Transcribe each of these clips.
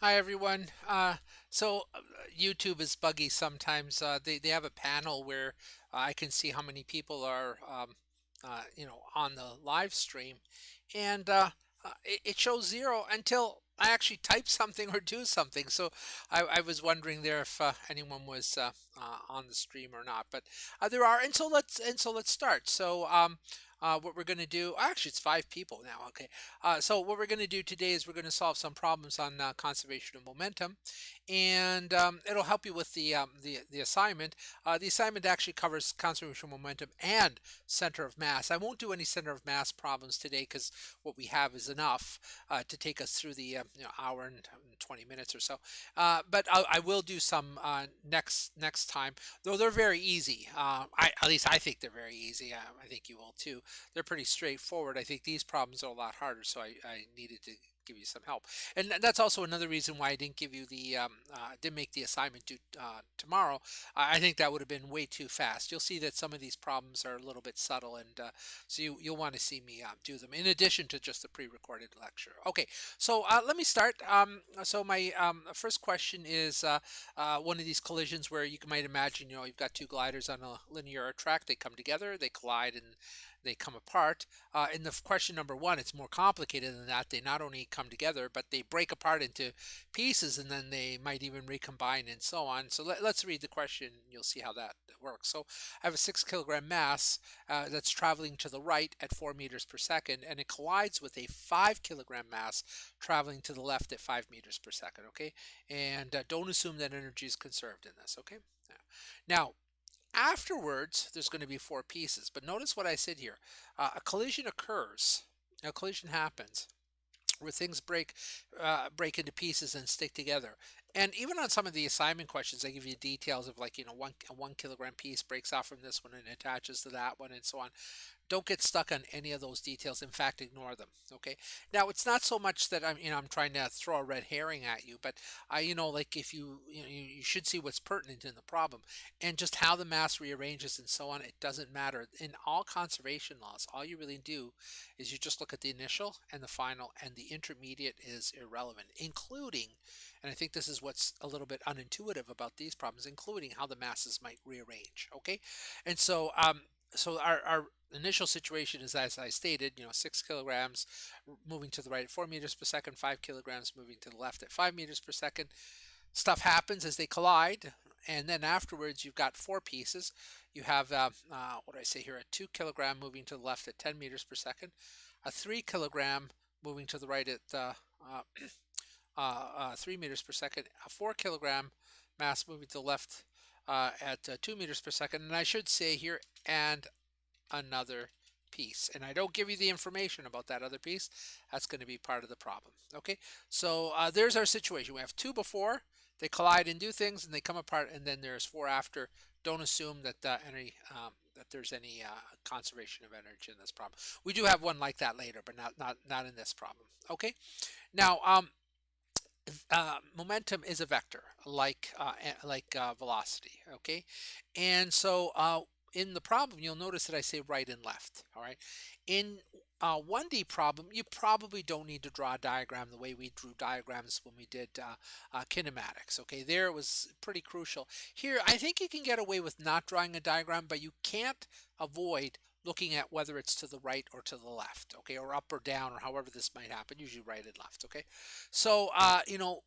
Hi everyone. YouTube is buggy sometimes. They have a panel where I can see how many people are on the live stream, and it shows zero until I actually type something or do something. So I was wondering there if anyone was on the stream or not. But there are, and so let's start. What we're going to do, actually, it's 5 people now. Okay. So what we're going to do today is we're going to solve some problems on conservation of momentum, and it'll help you with the assignment. The assignment actually covers conservation of momentum and center of mass. I won't do any center of mass problems today because what we have is enough to take us through the hour and 20 minutes or so. But I will do some next time, though they're very easy. At least I think they're very easy. I think you will too. They're pretty straightforward. I think these problems are a lot harder, so I needed to give you some help. And that's also another reason why I didn't give you the didn't make the assignment due tomorrow. I think that would have been way too fast. You'll see that some of these problems are a little bit subtle, and so you'll want to see me do them in addition to just the pre-recorded lecture. Okay, so let me start. So my first question is one of these collisions where you might imagine, you've got two gliders on a linear track. They come together, they collide, and they come apart. In the question number one, it's more complicated than that. They not only come together, but they break apart into pieces, and then they might even recombine and so on. So let's read the question. You'll see how that works. So I have a 6 kilogram mass that's traveling to the right at 4 meters per second, and it collides with a 5 kilogram mass traveling to the left at 5 meters per second. Okay, and don't assume that energy is conserved in this. Okay, now afterwards, there's going to be four pieces. But notice what I said here. A collision occurs. A collision happens where things break into pieces and stick together. And even on some of the assignment questions, I give you details of, like, a 1 kilogram piece breaks off from this one and attaches to that one and so on. Don't get stuck on any of those details. In fact, ignore them. Okay. Now, it's not so much that I'm trying to throw a red herring at you, but like, if you should see what's pertinent in the problem and just how the mass rearranges and so on. It doesn't matter in all conservation laws. All you really do is you just look at the initial and the final, and the intermediate is irrelevant, including, and I think this is what's a little bit unintuitive about these problems, including how the masses might rearrange. Okay. And so our initial situation is, as I stated, 6 kilograms moving to the right at 4 meters per second, 5 kilograms moving to the left at 5 meters per second. Stuff happens as they collide, and then afterwards you've got four pieces. You have, what do I say here, a 2 kilogram moving to the left at 10 meters per second, a 3 kilogram moving to the right at 3 meters per second, a 4 kilogram mass moving to the left at 2 meters per second, and I should say here, and another piece. And I don't give you the information about that other piece. That's going to be part of the problem. Okay, so there's our situation. We have two before, they collide and do things, and they come apart, and then there's four after. Don't assume that that there's any conservation of energy in this problem. We do have one like that later, but not in this problem. Okay, now momentum is a vector, like velocity. Okay, and so in the problem, you'll notice that I say right and left. All right, in 1D problem, you probably don't need to draw a diagram the way we drew diagrams when we did kinematics. Okay, there it was pretty crucial. Here, I think you can get away with not drawing a diagram, but you can't avoid looking at whether it's to the right or to the left, okay, or up or down, or however this might happen, usually right and left. Okay, so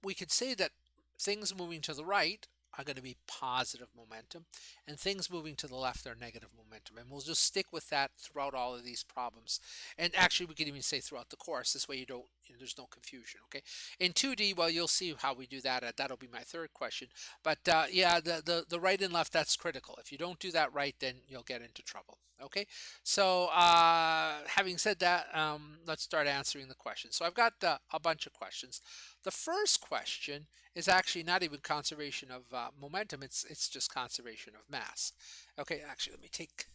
we could say that things moving to the right are going to be positive momentum, and things moving to the left are negative momentum, and we'll just stick with that throughout all of these problems. And actually, we could even say throughout the course. This way, there's no confusion. Okay, in 2D, well, you'll see how we do that. That'll be my third question. But yeah, the right and left, that's critical. If you don't do that right, then you'll get into trouble. Okay, so having said that, let's start answering the questions. So I've got a bunch of questions. The first question is actually not even conservation of momentum. It's just conservation of mass. Okay, actually, let me take.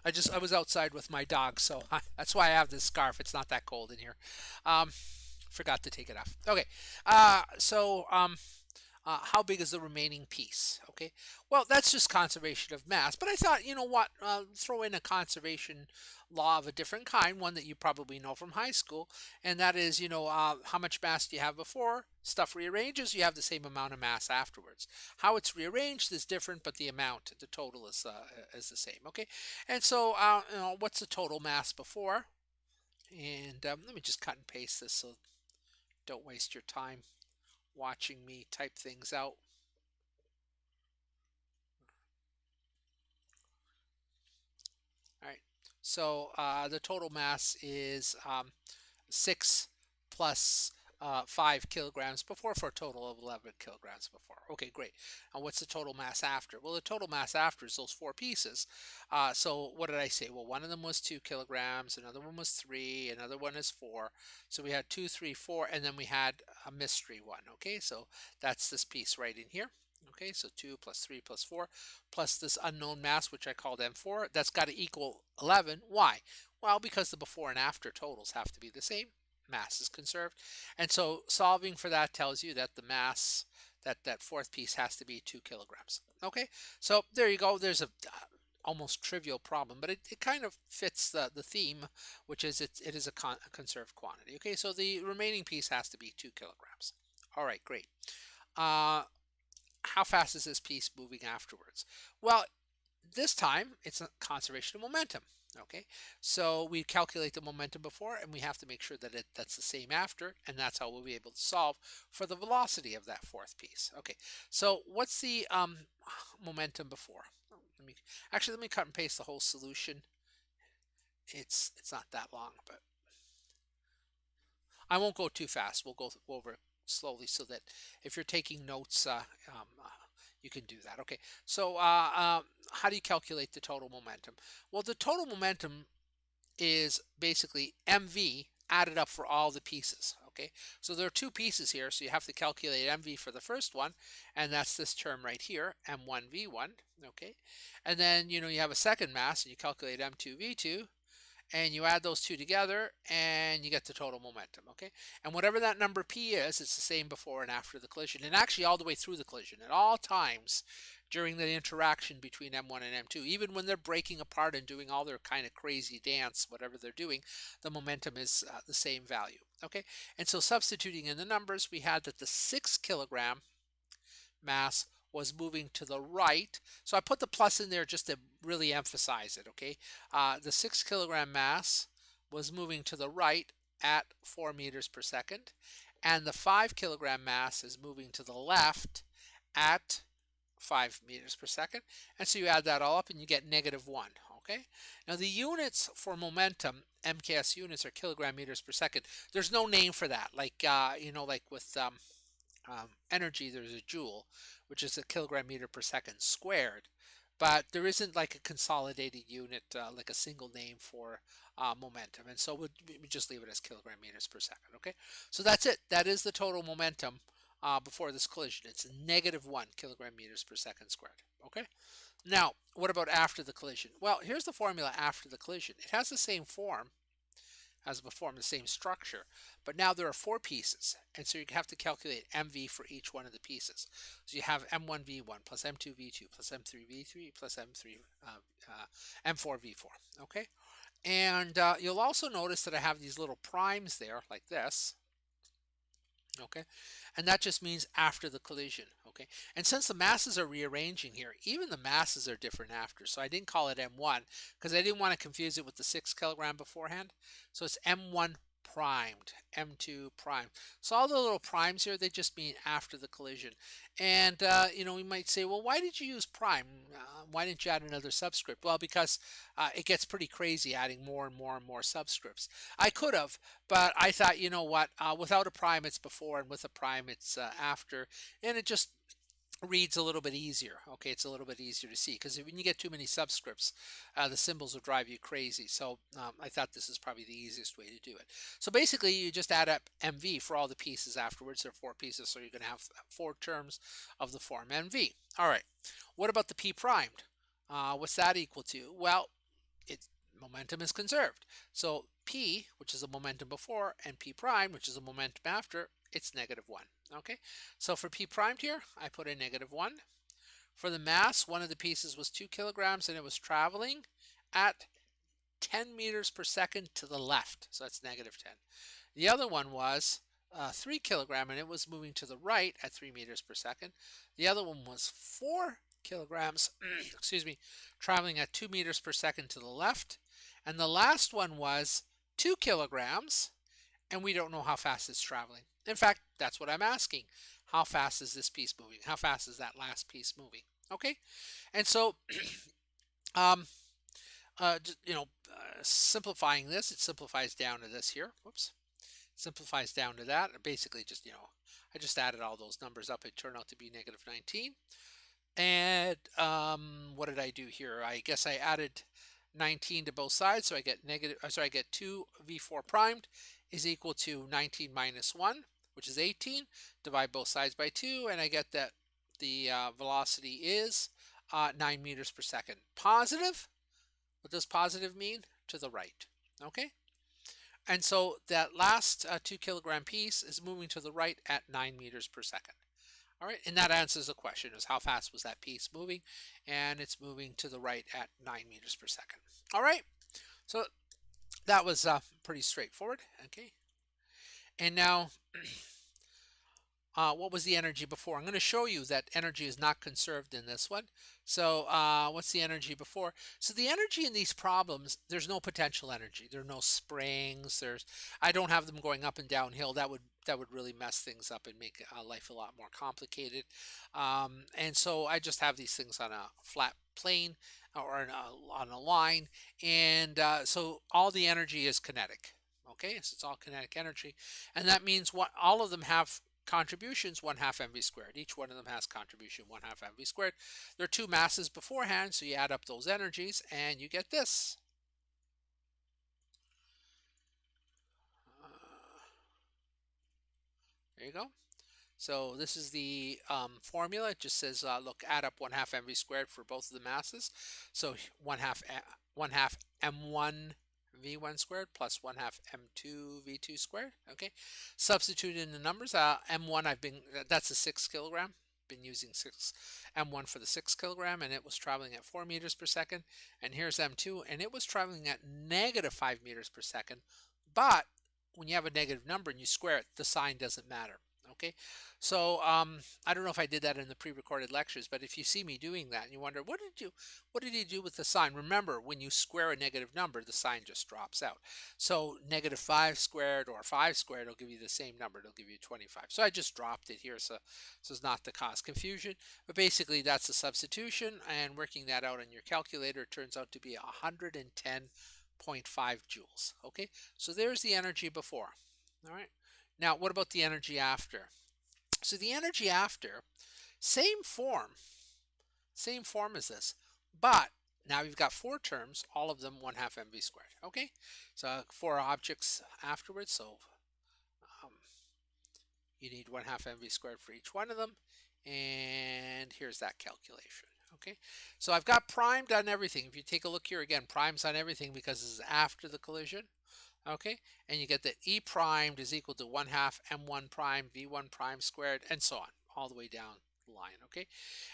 I was outside with my dog, so that's why I have this scarf. It's not that cold in here. Forgot to take it off. Okay, so how big is the remaining piece? Okay, well, that's just conservation of mass. But I thought, you know what, throw in a conservation law of a different kind, one that you probably know from high school, and that is, how much mass do you have before stuff rearranges? You have the same amount of mass afterwards. How it's rearranged is different, but the amount, the total is the same. Okay, and so what's the total mass before? And let me just cut and paste this so don't waste your time watching me type things out. All right, so the total mass is 6 plus 5 kilograms before, for a total of 11 kilograms before. Okay, great. And what's the total mass after? Well, the total mass after is those four pieces. So what did I say? Well, one of them was 2 kilograms, another one was 3, another one is 4. So we had 2, 3, 4, and then we had a mystery one. Okay, so that's this piece right in here. Okay, so 2 plus 3 plus 4 plus this unknown mass, which I called M4. That's got to equal 11. Why? Well, because the before and after totals have to be the same. mass is conserved. And so solving for that tells you that the mass, that fourth piece has to be 2 kilograms. Okay, so there you go. There's a almost trivial problem, but it kind of fits the theme, which is it is a conserved quantity. Okay, so the remaining piece has to be 2 kilograms. All right, great. Uh, how fast is this piece moving afterwards? Well, this time it's a conservation of momentum. Okay, so we calculate the momentum before, and we have to make sure that that's the same after, and that's how we'll be able to solve for the velocity of that fourth piece. Okay, so what's the momentum before? Let me cut and paste the whole solution. It's not that long, but I won't go too fast. We'll go over it slowly so that if you're taking notes, you can do that. Okay, so how do you calculate the total momentum? Well, the total momentum is basically mv added up for all the pieces. Okay, so there are two pieces here, so you have to calculate mv for the first one, and that's this term right here, m1v1. Okay, and then you have a second mass, and you calculate m2v2, and you add those two together and you get the total momentum. Okay, and whatever that number p is, it's the same before and after the collision, and actually all the way through the collision at all times during the interaction between m1 and m2. Even when they're breaking apart and doing all their kind of crazy dance, whatever they're doing, the momentum is the same value. Okay, and so substituting in the numbers, we had that the 6 kilogram mass was moving to the right. So I put the plus in there just to really emphasize it. Okay, the 6 kilogram mass was moving to the right at 4 meters per second, and the 5 kilogram mass is moving to the left at 5 meters per second. And so you add that all up and you get -1. Okay, now the units for momentum, MKS units, are kilogram meters per second. There's no name for that, like like with energy, there's a joule, which is a kilogram meter per second squared. But there isn't like a consolidated unit, like a single name for momentum. And so we just leave it as kilogram meters per second. Okay, so that's it. That is the total momentum before this collision. It's -1 kilogram meters per second squared. Okay, now what about after the collision? Well, here's the formula after the collision. It has the same form as before, the same structure, but now there are 4 pieces, and so you have to calculate mv for each one of the pieces. So you have m1v1 plus m2v2 plus m3v3 plus m4v4. Okay, and you'll also notice that I have these little primes there like this. Okay, and that just means after the collision. Okay, and since the masses are rearranging here, even the masses are different after, so I didn't call it m1 because I didn't want to confuse it with the 6 kilogram beforehand. So it's m1 primed, m2 primed. So all the little primes here, they just mean after the collision. And we might say, well, why did you use prime? Why didn't you add another subscript? Well, because it gets pretty crazy adding more and more and more subscripts. I could have, but I thought, you know what, without a prime it's before, and with a prime it's after, and it just reads a little bit easier. Okay, it's a little bit easier to see, because when you get too many subscripts, the symbols will drive you crazy. So I thought this is probably the easiest way to do it. So basically you just add up mv for all the pieces afterwards. There are 4 pieces, so you're going to have 4 terms of the form mv. All right, what about the p primed? What's that equal to? Well, momentum is conserved. So p, which is a momentum before, and p prime, which is a momentum after, it's -1. Okay, so for p primed here, I put a -1. For the mass, one of the pieces was 2 kilograms, and it was traveling at 10 meters per second to the left, so that's -10. The other one was 3 kilogram, and it was moving to the right at 3 meters per second. The other one was 4 kilograms, excuse me, traveling at 2 meters per second to the left. And the last one was 2 kilograms, and we don't know how fast it's traveling. In fact, that's what I'm asking. How fast is this piece moving? How fast is that last piece moving? Okay, and so, um, simplifying this, it simplifies down to this here. Whoops, simplifies down to that. Basically, just I just added all those numbers up. It turned out to be -19. And what did I do here? I guess I added 19 to both sides, so I get I get 2 v4 primed is equal to 19 minus 1, which is 18. Divide both sides by 2, and I get that the velocity is 9 meters per second. Positive. What does positive mean? To the right. Okay. And so that last 2 kilogram piece is moving to the right at 9 meters per second. All right, and that answers the question: is how fast was that piece moving? And it's moving to the right at 9 meters per second. All right, so that was pretty straightforward. Okay, and now what was the energy before? I'm going to show you that energy is not conserved in this one. So what's the energy before? So the energy in these problems, there's no potential energy. There are no springs. I don't have them going up and downhill. That would really mess things up and make life a lot more complicated. And so I just have these things on a flat plane or on a line. And so all the energy is kinetic. Okay, so it's all kinetic energy. And that means what all of them have contributions 1/2 mv squared. Each one of them has contribution 1/2 mv squared. There are two masses beforehand, so you add up those energies and you get this. There you go. So this is the formula. It just says, look, add up 1/2 mv squared for both of the masses. So 1/2 m1 v1 squared plus 1/2 m2 v2 squared. Okay, substitute in the numbers. M1, that's a 6 kilogram. Been using M1 for the 6 kilogram, and it was traveling at 4 meters per second. And here's M2, and it was traveling at -5 meters per second. But when you have a negative number and you square it, the sign doesn't matter. Okay, so I don't know if I did that in the pre-recorded lectures, but if you see me doing that and you wonder what did you do with the sign? Remember, when you square a negative number, the sign just drops out. So -5 squared or 5 squared will give you the same number. It'll give you 25. So I just dropped it here so as not to cause confusion. But basically, that's a substitution, and working that out on your calculator turns out to be 110.5 joules. Okay, so there's the energy before. All right. Now, what about the energy after? So the energy after, same form as this, but now you've got four terms, all of them 1/2 mv squared. Okay, so four objects afterwards, so um, you need 1/2 mv squared for each one of them, and here's that calculation. Okay, so I've got primed on everything. If you take a look here again, primes on everything because this is after the collision. Okay, and you get that E primed is equal to 1/2 m1 prime v1 prime squared, and so on, all the way down the line. Okay,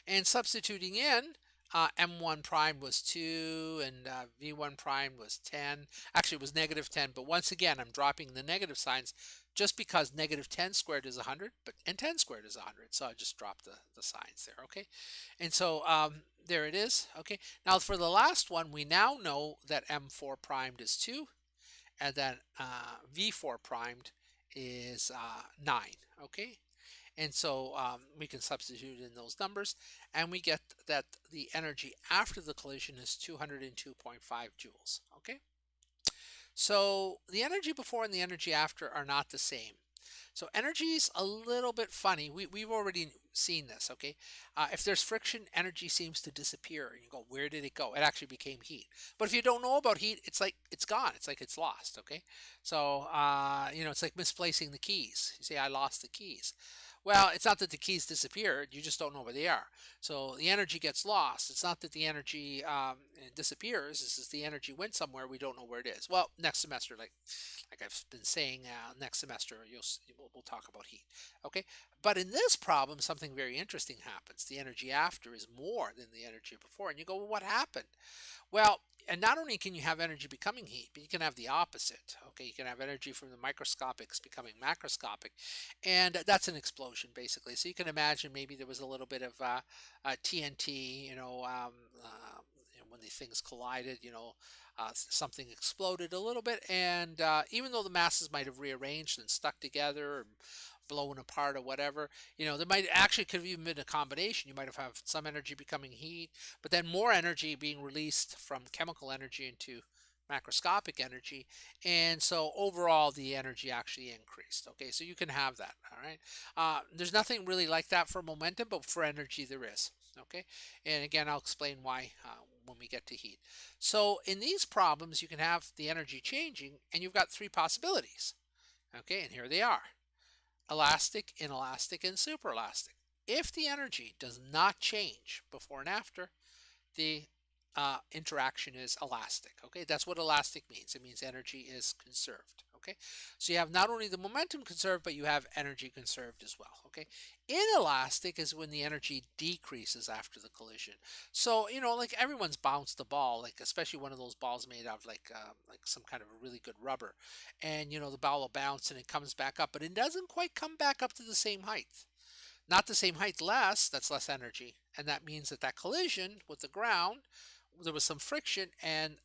and substituting in, m1 prime was 2 and v1 prime was 10. Actually, it was -10, but once again, I'm dropping the negative signs just because -10 squared is 100, and 10 squared is 100. So I just dropped the signs there. Okay, and so there it is. Okay, now for the last one, we now know that m4 primed is 2, and then v4 primed is 9. Okay, and so we can substitute in those numbers, and we get that the energy after the collision is 202.5 joules. Okay, so the energy before and the energy after are not the same. So energy is a little bit funny. We've already seen this, okay? If there's friction, energy seems to disappear. And you go, where did it go? It actually became heat. But if you don't know about heat, it's like it's gone. It's like it's lost, okay? So, it's like misplacing the keys. You say, I lost the keys. Well, it's not that the keys disappeared. You just don't know where they are. So the energy gets lost. It's not that the energy disappears. It's just the energy went somewhere. We don't know where it is. Well, next semester, like I've been saying, next semester we'll talk about heat. Okay, but in this problem, something very interesting happens. The energy after is more than the energy before, and you go, well, what happened? Well, and not only can you have energy becoming heat, but you can have the opposite. Okay, you can have energy from the microscopics becoming macroscopic, and that's an explosion basically. So you can imagine maybe there was a little bit of TNT, when the things collided, something exploded a little bit, and even though the masses might have rearranged and stuck together or blown apart or whatever, there might actually could have even been a combination. You might have some energy becoming heat, but then more energy being released from chemical energy into macroscopic energy, and so overall the energy actually increased. Okay, so you can have that. All right, there's nothing really like that for momentum, but for energy there is. Okay, and again I'll explain why when we get to heat. So in these problems you can have the energy changing, and you've got three possibilities. Okay, and here they are: elastic, inelastic, and superelastic. If the energy does not change before and after, the interaction is elastic. Okay, that's what elastic means. It means energy is conserved. Okay, so you have not only the momentum conserved, but you have energy conserved as well. Okay, inelastic is when the energy decreases after the collision. So like everyone's bounced a ball, like especially one of those balls made out of like some kind of a really good rubber, and the ball will bounce and it comes back up, but it doesn't quite come back up to the same height. Not the same height, less. That's less energy, and that means that collision with the ground, there was some friction, and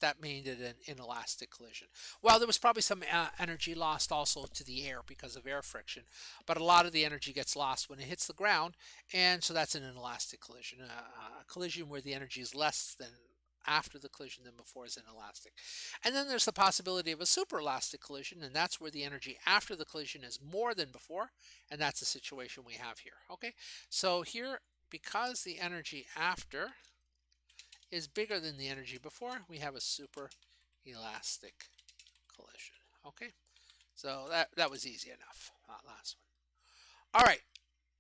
that made it an inelastic collision. Well, there was probably some energy lost also to the air because of air friction, but a lot of the energy gets lost when it hits the ground, and so that's an inelastic collision. A collision where the energy is less than after the collision than before is inelastic. And then there's the possibility of a superelastic collision, and that's where the energy after the collision is more than before, and that's the situation we have here. Okay, so here, because the energy after is bigger than the energy before, we have a super elastic collision. Okay, so that was easy enough. Last one. All right,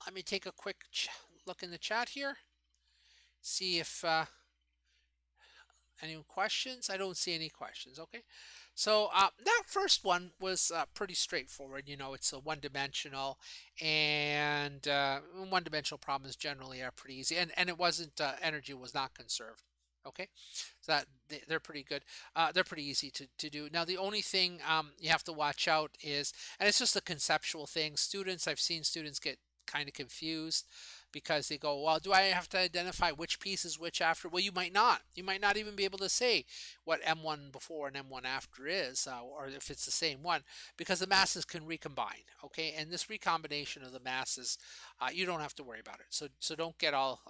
let me take a quick look in the chat here. See if any questions. I don't see any questions. Okay, so that first one was pretty straightforward. It's a one-dimensional, and one-dimensional problems generally are pretty easy, and it wasn't energy was not conserved. Okay, so that they're pretty good. They're pretty easy to do. Now, the only thing you have to watch out is, and it's just a conceptual thing. I've seen students get kind of confused because they go, well, do I have to identify which piece is which after? Well, you might not. You might not even be able to say what M1 before and M1 after is, or if it's the same one, because the masses can recombine. Okay, and this recombination of the masses, you don't have to worry about it. So don't get all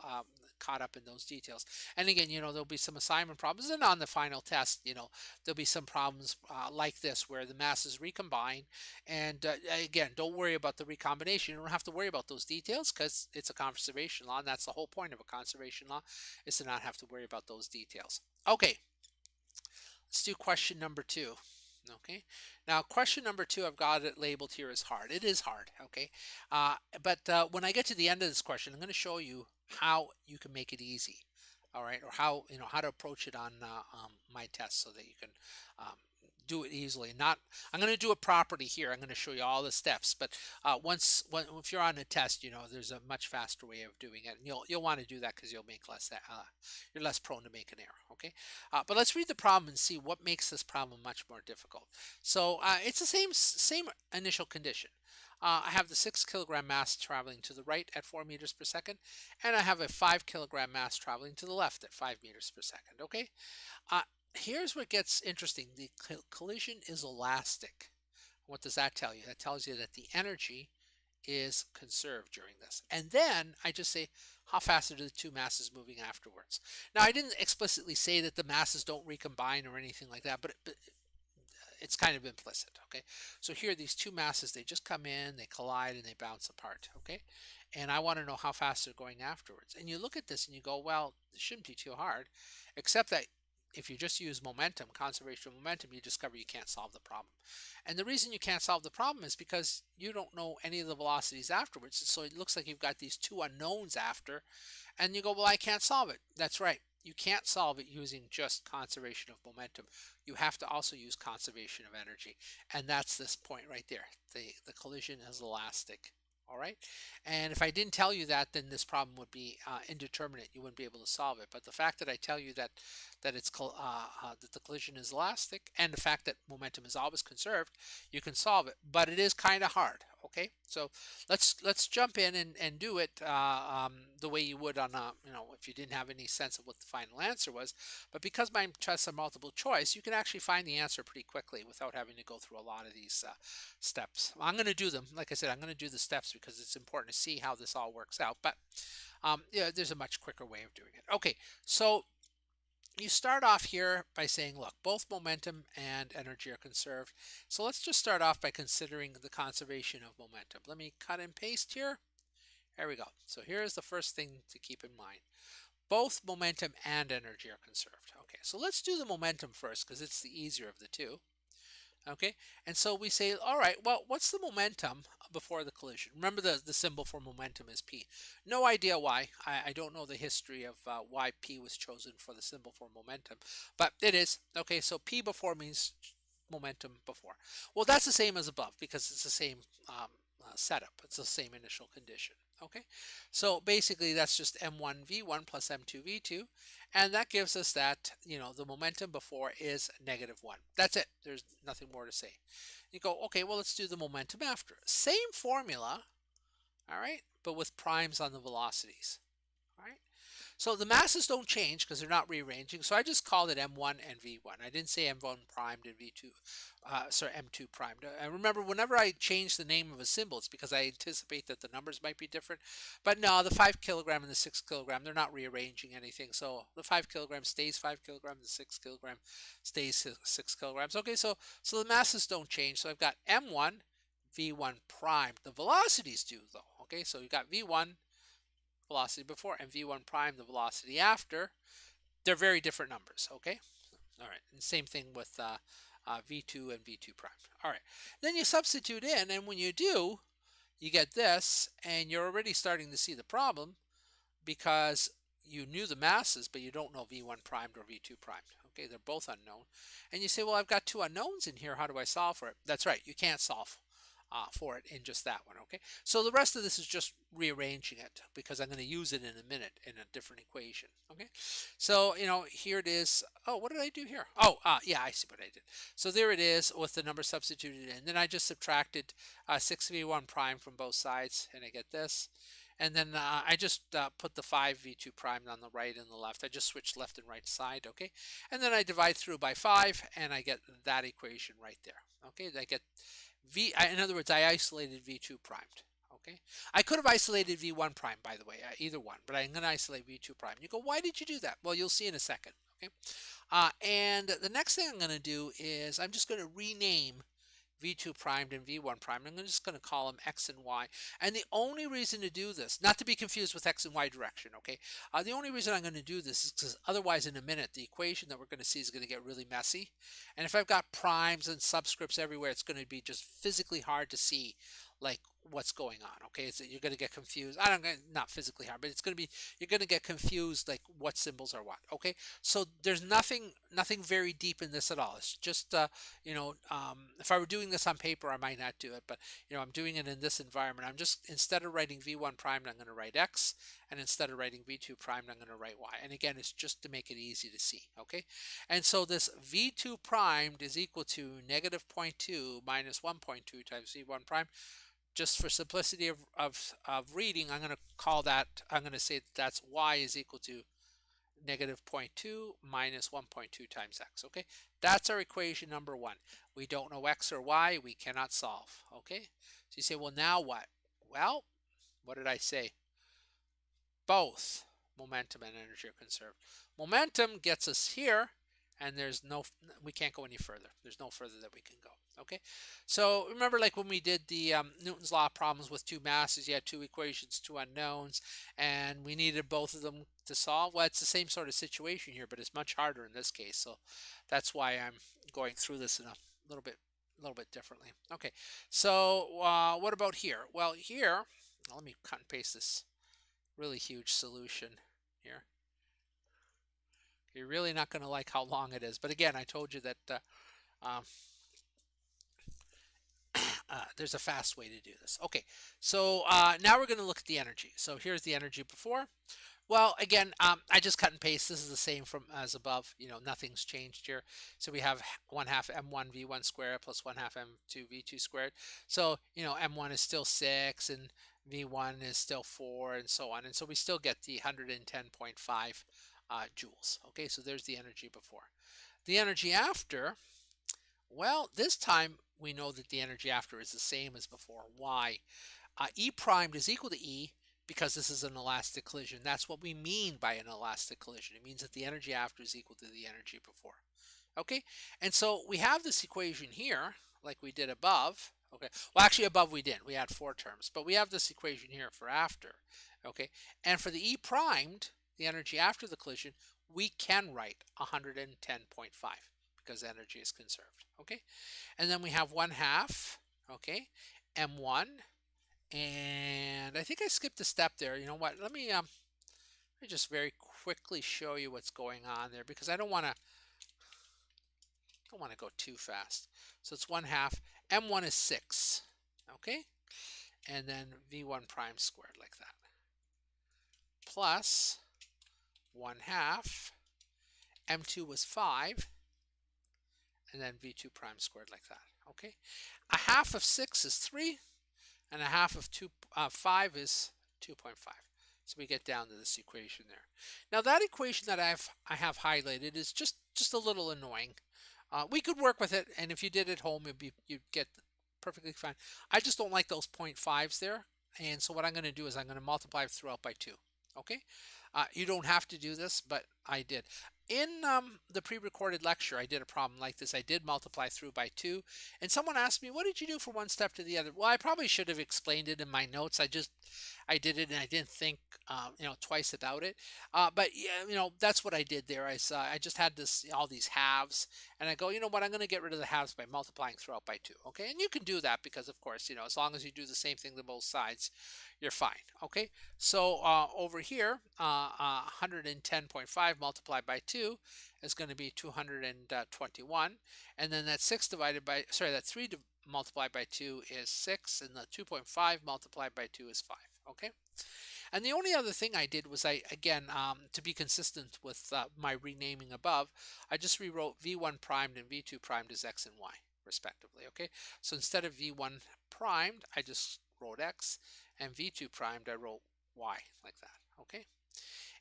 caught up in those details. And again, there'll be some assignment problems, and on the final test, there'll be some problems like this where the masses recombine. And again, don't worry about the recombination. You don't have to worry about those details because it's a conservation law, and that's the whole point of a conservation law, is to not have to worry about those details. Okay, let's do question number 2. Okay, now question number 2, I've got it labeled here as hard. It is hard. Okay, but when I get to the end of this question, I'm going to show you how you can make it easy. All right, or how to approach it on my test so that you can do it easily. Not, I'm going to do it properly here. I'm going to show you all the steps. But if you're on a test, there's a much faster way of doing it, and you'll want to do that because you'll make less. You're less prone to make an error. Okay, but let's read the problem and see what makes this problem much more difficult. So it's the same initial condition. I have the 6 kilogram mass traveling to the right at 4 meters per second, and I have a 5 kilogram mass traveling to the left at 5 meters per second. Okay, here's what gets interesting. The collision is elastic. What does that tell you? That tells you that the energy is conserved during this. And then I just say, how fast are the two masses moving afterwards? Now, I didn't explicitly say that the masses don't recombine or anything like that, but it's kind of implicit. Okay, so here these two masses, they just come in, they collide, and they bounce apart. Okay, and I want to know how fast they're going afterwards. And you look at this and you go, well, it shouldn't be too hard, except that if you just use momentum, conservation of momentum, you discover you can't solve the problem. And the reason you can't solve the problem is because you don't know any of the velocities afterwards. So it looks like you've got these two unknowns after, and you go, well, I can't solve it. That's right. You can't solve it using just conservation of momentum. You have to also use conservation of energy. And that's this point right there. The collision is elastic. All right. And if I didn't tell you that, then this problem would be indeterminate. You wouldn't be able to solve it. But the fact that I tell you that that the collision is elastic, and the fact that momentum is always conserved, you can solve it. But it is kind of hard. Okay, so let's jump in and do it the way you would on if you didn't have any sense of what the final answer was. But because my tests are multiple choice, you can actually find the answer pretty quickly without having to go through a lot of these steps. I'm going to do them. Like I said, I'm going to do the steps because it's important to see how this all works out. But yeah, there's a much quicker way of doing it. Okay, so you start off here by saying, look, both momentum and energy are conserved. So let's just start off by considering the conservation of momentum. Let me cut and paste here. There we go. So here's the first thing to keep in mind. Both momentum and energy are conserved. Okay, so let's do the momentum first because it's the easier of the two. Okay, and so we say, all right, well, what's the momentum before the collision? Remember the symbol for momentum is P. No idea why. I don't know the history of why P was chosen for the symbol for momentum, but it is. Okay, so P before means momentum before. Well, that's the same as above because it's the same setup. It's the same initial condition. Okay, so basically that's just m1 v1 plus m2 v2, and that gives us that, the momentum before is -1. That's it. There's nothing more to say. You go, okay, well, let's do the momentum after. Same formula, all right, but with primes on the velocities. All right. So the masses don't change because they're not rearranging. So I just called it M1 and V1. I didn't say M1 primed and V2, sorry, M2 primed. And remember, whenever I change the name of a symbol, it's because I anticipate that the numbers might be different. But no, the 5 kilogram and the 6 kilogram, they're not rearranging anything. So the 5 kilogram stays 5 kilograms, the 6 kilogram stays 6 kilograms. Okay, so the masses don't change. So I've got M1, V1 primed. The velocities do, though. Okay, so you've got V1 velocity before and v1 prime the velocity after. They're very different numbers. Okay, all right, and same thing with v2 and v2 prime. All right, then you substitute in, and when you do, you get this, and you're already starting to see the problem because you knew the masses, but you don't know v1 primed or v2 primed. Okay, they're both unknown, and you say, well, I've got two unknowns in here, how do I solve for it? That's right, you can't solve for it in just that one. Okay, so the rest of this is just rearranging it because I'm going to use it in a minute in a different equation. Okay, so here it is. Oh, what did I do here? Oh, yeah, I see what I did. So there it is with the number substituted in. Then I just subtracted 6v1 prime from both sides, and I get this. And then I just put the 5v2 prime on the right and the left. I just switched left and right side, okay? And then I divide through by 5, and I get that equation right there, okay? I get in other words, I isolated v2 primed, okay? I could have isolated v1 prime, by the way, either one, but I'm going to isolate v2 prime. You go, why did you do that? Well, you'll see in a second, okay? And the next thing I'm going to do is I'm just going to rename v2 primed and v1 primed. I'm just going to call them x and y. And the only reason to do this, not to be confused with x and y direction, okay? The only reason I'm going to do this is because otherwise in a minute, the equation that we're going to see is going to get really messy. And if I've got primes and subscripts everywhere, it's going to be just physically hard to see like what's going on, okay? So you're going to get confused. Not physically hard, but it's going to be, you're going to get confused like what symbols are what, okay? So there's nothing very deep in this at all. It's just, if I were doing this on paper, I might not do it, but I'm doing it in this environment. I'm just, instead of writing v1 primed, I'm going to write x, and instead of writing v2 primed, I'm going to write y. And again, it's just to make it easy to see, okay? And so this v2 primed is equal to -0.2 minus 1.2 times v1 prime. Just for simplicity of reading, I'm going to call that, I'm going to say that's y is equal to -0.2 minus 1.2 times x, okay? That's our equation number one. We don't know x or y, we cannot solve, okay? So you say, well, now what? Well, what did I say? Both momentum and energy are conserved. Momentum gets us here, and we can't go any further. There's no further that we can go, okay? So remember, like when we did the Newton's law problems with two masses, you had two equations, two unknowns, and we needed both of them to solve. Well, it's the same sort of situation here, but it's much harder in this case. So that's why I'm going through this in a little bit differently. Okay, so what about here? Well, here, let me cut and paste this really huge solution here. You're really not going to like how long it is. But again, I told you that there's a fast way to do this. Okay, so now we're going to look at the energy. So here's the energy before. Well, again, I just cut and paste. This is the same from as above. Nothing's changed here. So we have 1/2 m1 v1 squared plus 1/2 m2 v2 squared. So, m1 is still 6 and v1 is still 4 and so on. And so we still get the 110.5 joules. Okay, so there's the energy before. The energy after, well, this time we know that the energy after is the same as before. Why? E primed is equal to E because this is an elastic collision. That's what we mean by an elastic collision. It means that the energy after is equal to the energy before. Okay, and so we have this equation here, like we did above. Okay, well, actually above we didn't. We had 4 terms, but we have this equation here for after. Okay, and for the E primed, the energy after the collision, we can write 110.5 because energy is conserved. Okay, and then we have 1/2, okay, m1, and I think I skipped a step there. You know what? Let me just very quickly show you what's going on there because I don't want to don't want to go too fast. So it's 1/2. M1 is 6. Okay? And then V1 prime squared like that. Plus 1/2. M2 was 5. And then V2 prime squared like that. Okay? 1/2 of 6 is 3. And 1/2 of 5 is 2.5. So we get down to this equation there. Now that equation that I have highlighted is just a little annoying. We could work with it, and if you did it at home, you'd get perfectly fine. I just don't like those 0.5s there, and so what I'm going to do is I'm going to multiply throughout by 2. Okay? You don't have to do this, but I did. In the pre-recorded lecture, I did a problem like this. I did multiply through by 2, and someone asked me, what did you do from one step to the other? Well, I probably should have explained it in my notes. I did it, and I didn't think twice about it. But yeah, that's what I did there. I just had all these halves, and I go, you know what, I'm going to get rid of the halves by multiplying throughout by 2. Okay, and you can do that because, of course, as long as you do the same thing to both sides, you're fine. Okay, so over here, 110.5 multiplied by 2 is going to be 221, and then that 3 multiplied by 2 is 6, and the 2.5 multiplied by 2 is 5. Okay, and the only other thing I did was to be consistent with my renaming above, I just rewrote V1 primed and V2 primed as X and Y respectively. Okay, so instead of V1 primed, I just wrote X, and V2 primed, I wrote Y like that. Okay,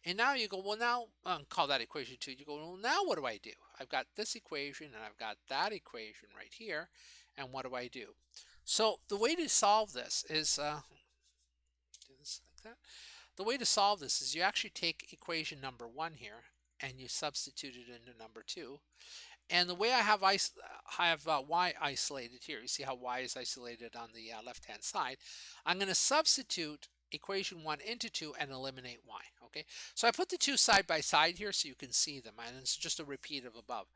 and now you go, well, now call that equation 2. You go, well, now what do I do? I've got this equation and I've got that equation right here, and what do I do? So the way to solve this is do this like that. The way to solve this is you actually take equation number 1 here and you substitute it into number 2. And the way I have y isolated here, you see how y is isolated on the left-hand side. I'm going to substitute equation 1 into 2 and eliminate y. Okay, so I put the 2 side by side here so you can see them, and it's just a repeat of above.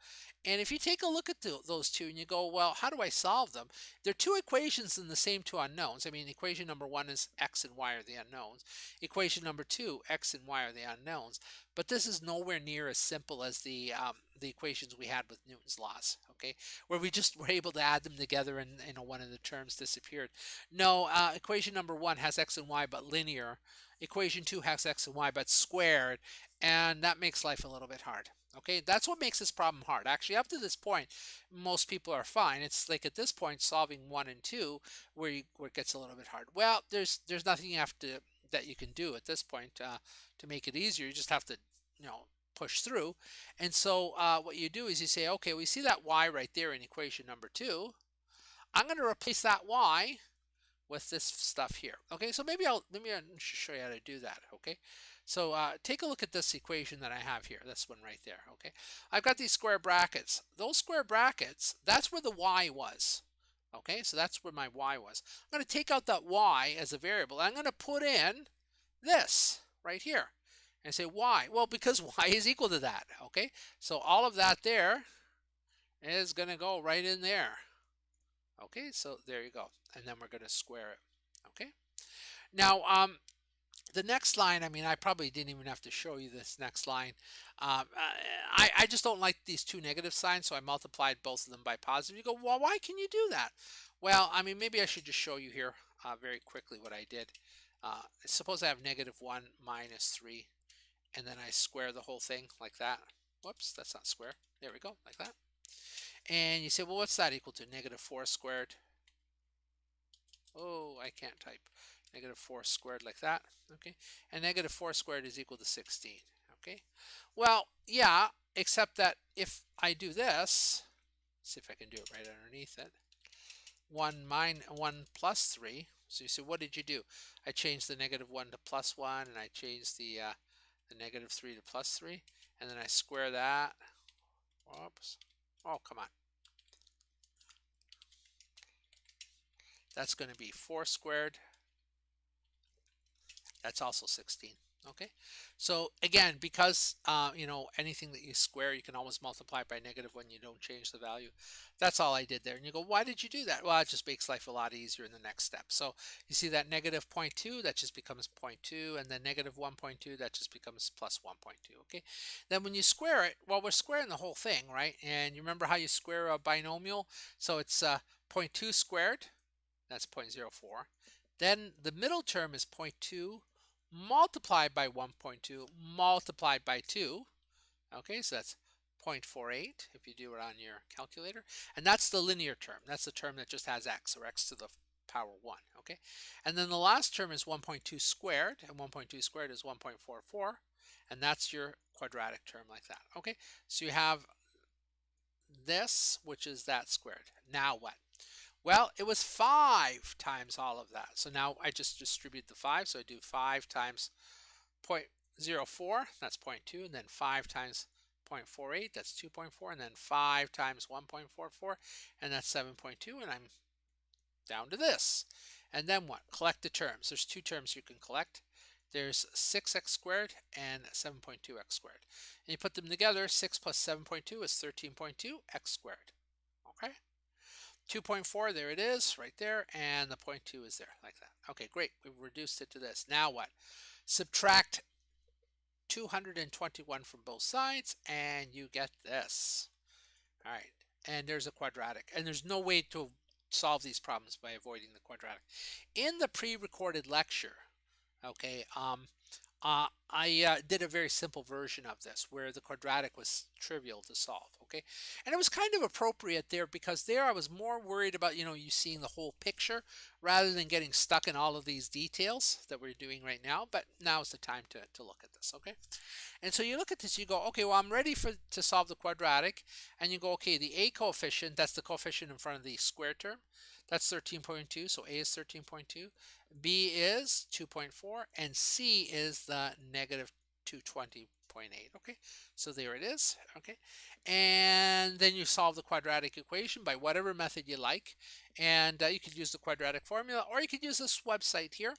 And if you take a look at those two and you go, well, how do I solve them? They're 2 equations in the same 2 unknowns. I mean, equation number 1 is x and y are the unknowns. Equation number 2, x and y are the unknowns. But this is nowhere near as simple as the equations we had with Newton's laws, okay, where we just were able to add them together and one of the terms disappeared. No, equation number 1 has x and y but linear. Equation 2 has x and y but squared, and that makes life a little bit hard. Okay, that's what makes this problem hard. Actually, up to this point, most people are fine. It's like at this point, solving 1 and 2 where it gets a little bit hard. Well, there's nothing that you can do at this point to make it easier. You just have to push through. And so what you do is you say, okay, we see that y right there in equation number 2. I'm going to replace that y with this stuff here. Okay, so maybe I'll show you how to do that. Okay, so take a look at this equation that I have here, this one right there. Okay, I've got these square brackets. Those square brackets, that's where the y was. Okay, so that's where my y was. I'm going to take out that y as a variable. I'm going to put in this right here and say why? Well, because y is equal to that. Okay, so all of that there is going to go right in there. Okay, so there you go, and then we're going to square it. Okay, now the next line, I mean, I probably didn't even have to show you this next line. I just don't like these 2 negative signs, so I multiplied both of them by positive. You go, well, why can you do that? Well, I mean, maybe I should just show you here very quickly what I did. Suppose I have -1 minus 3, and then I square the whole thing like that. Whoops, that's not square. There we go, like that. And you say, well, what's that equal to? -4 squared. Oh, I can't type. -4 squared like that. Okay, and -4 squared is equal to 16. Okay, well, yeah, except that if I do this, see if I can do it right underneath it. 1 plus 3. So you say, what did you do? I changed the -1 to +1, and I changed the -3 to +3, and then I square that. Whoops. Oh, come on. That's going to be 4 squared. That's also 16. Okay, so again, because anything that you square, you can always multiply by negative when you don't change the value. That's all I did there. And you go, why did you do that? Well, it just makes life a lot easier in the next step. So you see that negative zero point 0.2, that just becomes zero point 0.2, and then negative 1.2, that just becomes plus 1.2. Okay, then when you square it, well, we're squaring the whole thing, right? And you remember how you square a binomial? So it's zero point 0.2 squared, that's 0.04. Then the middle term is zero point 0.2 multiplied by 1.2 multiplied by 2. Okay, so that's 0.48 if you do it on your calculator. And that's the linear term. That's the term that just has x, or x to the power 1. Okay, and then the last term is 1.2 squared, and 1.2 squared is 1.44, and that's your quadratic term like that. Okay, so you have this, which is that squared. Now what? Well, it was 5 times all of that. So now I just distribute the 5. So I do 5 times 0.04, that's 0.2, and then 5 times 0.48, that's 2.4, and then 5 times 1.44, and that's 7.2, and I'm down to this. And then what? Collect the terms. There's two terms you can collect. There's 6x squared and 7.2x squared. And you put them together, 6 plus 7.2 is 13.2 x squared. Okay? 2.4, there it is, right there, and the 0.2 is there, like that. Okay, great. We've reduced it to this. Now what? Subtract 221 from both sides, and you get this. All right, and there's a quadratic. And there's no way to solve these problems by avoiding the quadratic. In the pre-recorded lecture, okay, I did a very simple version of this where the quadratic was trivial to solve, okay? And it was kind of appropriate there because there I was more worried about, you seeing the whole picture rather than getting stuck in all of these details that we're doing right now. But now is the time to look at this, okay? And so you look at this, you go, okay, well, I'm ready to solve the quadratic. And you go, okay, the a coefficient, that's the coefficient in front of the square term. That's 13.2, so a is 13.2. B is 2.4, and C is the negative 220.8. Okay, so there it is. Okay, and then you solve the quadratic equation by whatever method you like, and you could use the quadratic formula, or you could use this website here.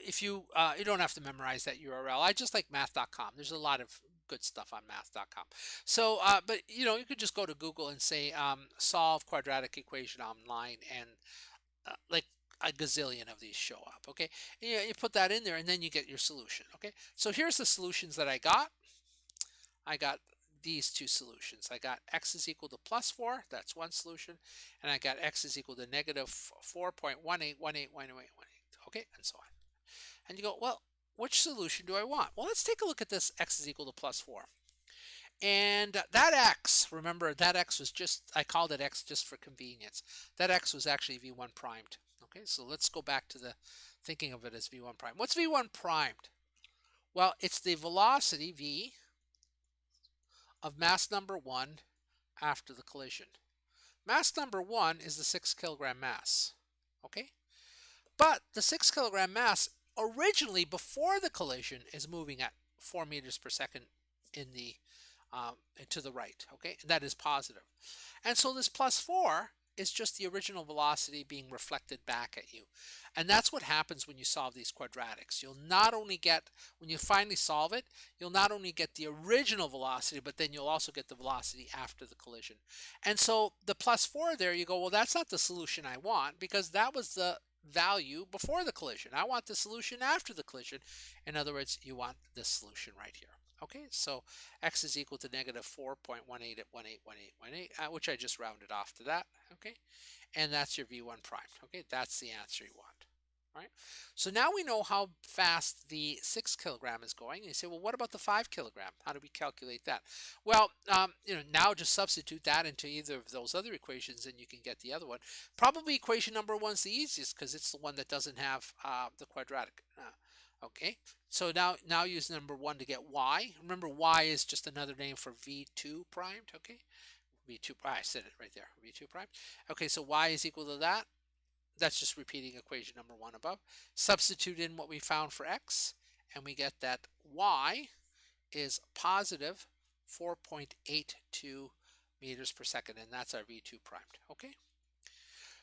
If you don't have to memorize that URL. I just like math.com. There's a lot of good stuff on math.com. So, but you could just go to Google and say solve quadratic equation online, and like a gazillion of these show up. Okay, you put that in there, and then you get your solution. Okay, so here's the solutions that I got. I got these two solutions. I got x is equal to plus 4, that's one solution, and I got x is equal to negative 4.18181818, okay, and so on. And you go, well, which solution do I want? Well, let's take a look at this x is equal to plus 4. And that x, remember that x was just, I called it x just for convenience. That x was actually v1 primed. Okay, so let's go back to the thinking of it as v1 primed. What's v1 primed? Well, it's the velocity v of mass number 1 after the collision. Mass number 1 is the 6 kilogram mass. Okay, but the 6 kilogram mass originally before the collision is moving at 4 meters per second in the to the right. Okay, and that is positive. And so this plus 4 is just the original velocity being reflected back at you. And that's what happens when you solve these quadratics. You'll not only get, when you finally solve it, you'll not only get the original velocity, but then you'll also get the velocity after the collision. And so the plus 4 there, you go, well, that's not the solution I want, because that was the value before the collision. I want the solution after the collision. In other words, you want this solution right here. Okay, so x is equal to negative 4.18 at 181818, which I just rounded off to that. Okay, and that's your v1 prime. Okay, that's the answer you want. All right, so now we know how fast the 6 kilogram is going. And you say, well, what about the 5 kilogram? How do we calculate that? Well, now just substitute that into either of those other equations, and you can get the other one. Probably equation number 1 is the easiest because it's the one that doesn't have the quadratic. Okay, so now use number 1 to get y. Remember, y is just another name for v2 primed. Okay, v2 prime. I said it right there, v2 prime. Okay, so y is equal to that. That's just repeating equation number 1 above. Substitute in what we found for x, and we get that y is positive 4.82 meters per second, and that's our v2 primed. Okay,